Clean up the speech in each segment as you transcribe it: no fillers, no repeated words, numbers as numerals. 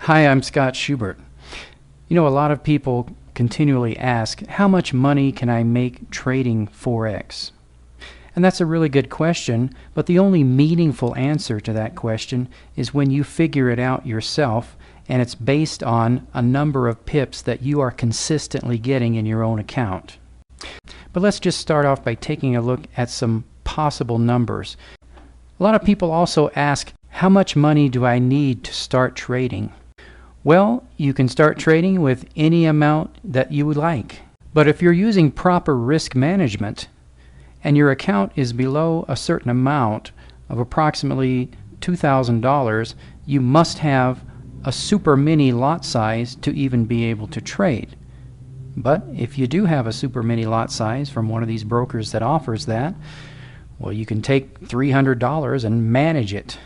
Hi, I'm Scott Schubert. You know, a lot of people continually ask, how much money can I make trading Forex? And that's a really good question, but the only meaningful answer to that question is when you figure it out yourself, and it's based on a number of pips that you are consistently getting in your own account. But let's just start off by taking a look at some possible numbers. A lot of people also ask, how much money do I need to start trading? Well, you can start trading with any amount that you would like. But if you're using proper risk management and your account is below a certain amount of approximately $2,000, you must have a super mini lot size to even be able to trade. But if you do have a super mini lot size from one of these brokers that offers that, well, you can take $300 and manage it.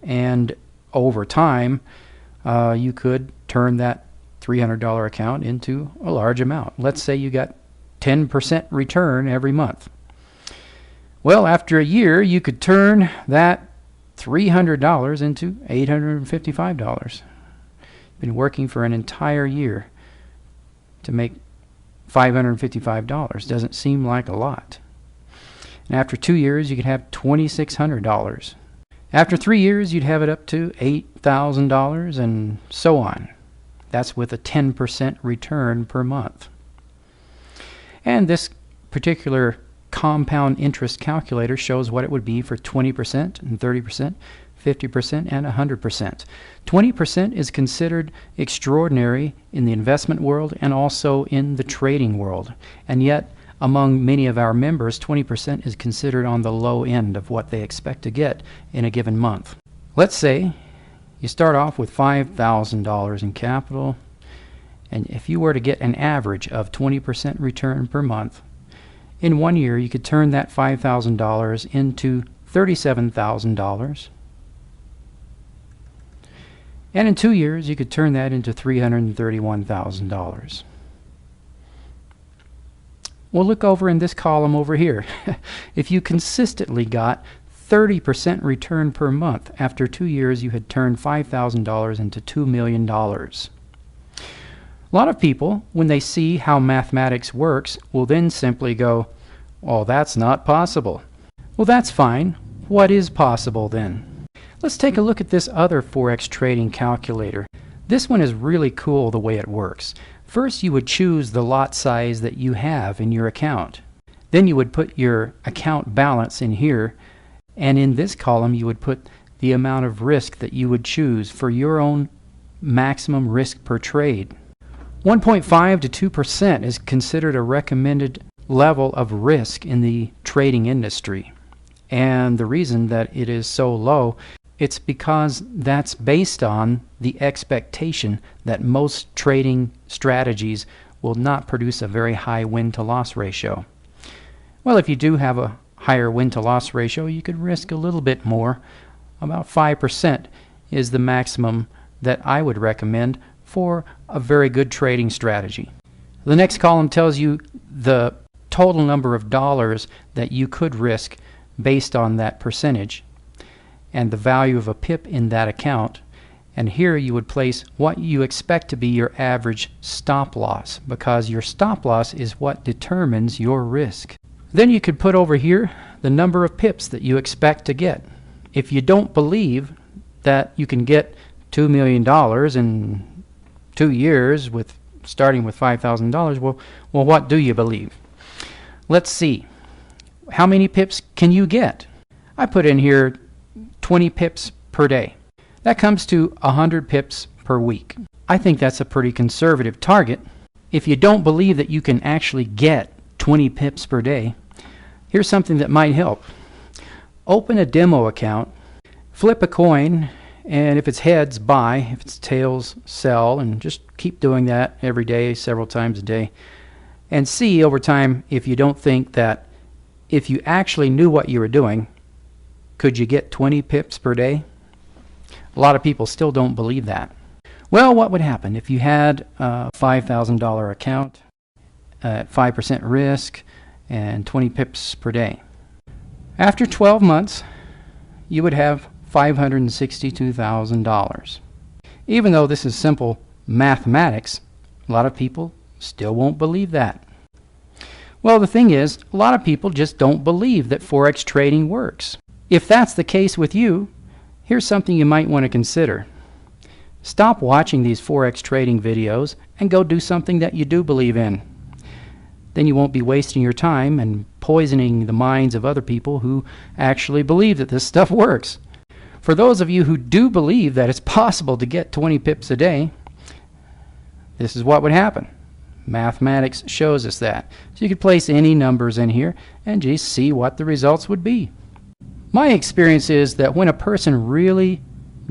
And over time, you could turn that $300 account into a large amount. Let's say you got 10% return every month. Well, after a year, you could turn that $300 into $855. Been working for an entire year to make $555. Doesn't seem like a lot. And after 2 years, you could have $2,600. After 3 years, you'd have it up to $8,000 and so on. That's with a 10% return per month. And this particular compound interest calculator shows what it would be for 20% and 30%, 50% and 100%. 20% is considered extraordinary in the investment world and also in the trading world. And yet, among many of our members, 20% is considered on the low end of what they expect to get in a given month. Let's say you start off with $5,000 in capital, and if you were to get an average of 20% return per month, in 1 year you could turn that $5,000 into $37,000. And in 2 years you could turn that into $331,000. Well, look over in this column over here. If you consistently got 30% return per month, after 2 years you had turned $5,000 into $2 million. A lot of people, when they see how mathematics works, will then simply go, "Oh, that's not possible." Well, that's fine. What is possible then? Let's take a look at this other Forex trading calculator. This one is really cool the way it works. First, you would choose the lot size that you have in your account. Then you would put your account balance in here, and in this column you would put the amount of risk that you would choose for your own maximum risk per trade. 1.5 to 2% is considered a recommended level of risk in the trading industry. And the reason that it is so low, it's because that's based on the expectation that most trading strategies will not produce a very high win-to-loss ratio. Well, if you do have a higher win-to-loss ratio, you could risk a little bit more. About 5% is the maximum that I would recommend for a very good trading strategy. The next column tells you the total number of dollars that you could risk based on that percentage and the value of a pip in that account. And here you would place what you expect to be your average stop loss, because your stop loss is what determines your risk. Then you could put over here the number of pips that you expect to get. If you don't believe that you can get $2 million in 2 years starting with $5,000, well, what do you believe? Let's see. How many pips can you get? I put in here 20 pips per day. That comes to 100 pips per week. I think that's a pretty conservative target. If you don't believe that you can actually get 20 pips per day, here's something that might help. Open a demo account, flip a coin, and if it's heads, buy. If it's tails, sell, and just keep doing that every day, several times a day. And see over time if you don't think that if you actually knew what you were doing, could you get 20 pips per day? A lot of people still don't believe that. Well, what would happen if you had a $5,000 account at 5% risk and 20 pips per day? After 12 months, you would have $562,000. Even though this is simple mathematics, a lot of people still won't believe that. Well, the thing is, a lot of people just don't believe that Forex trading works. If that's the case with you, here's something you might want to consider. Stop watching these Forex trading videos and go do something that you do believe in. Then you won't be wasting your time and poisoning the minds of other people who actually believe that this stuff works. For those of you who do believe that it's possible to get 20 pips a day, this is what would happen. Mathematics shows us that. So you could place any numbers in here and just see what the results would be. My experience is that when a person really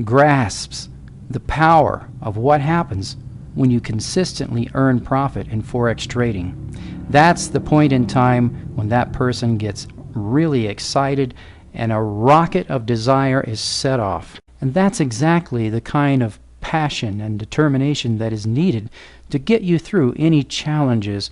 grasps the power of what happens when you consistently earn profit in Forex trading, that's the point in time when that person gets really excited and a rocket of desire is set off. And that's exactly the kind of passion and determination that is needed to get you through any challenges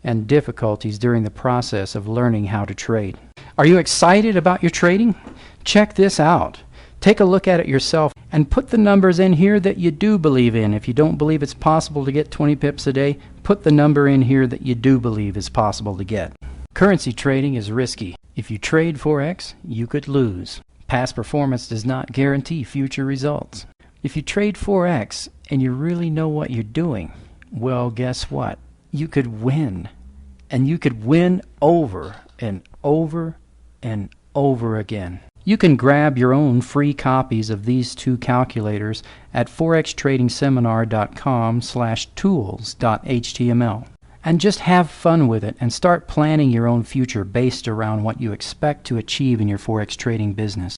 and difficulties during the process of learning how to trade. Are you excited about your trading? Check this out. Take a look at it yourself and put the numbers in here that you do believe in. If you don't believe it's possible to get 20 pips a day, put the number in here that you do believe is possible to get. Currency trading is risky. If you trade Forex, you could lose. Past performance does not guarantee future results. If you trade Forex and you really know what you're doing, well, guess what? You could win. And you could win over and over and over again. You can grab your own free copies of these two calculators at forextradingseminar.com/tools.html. And just have fun with it and start planning your own future based around what you expect to achieve in your Forex trading business.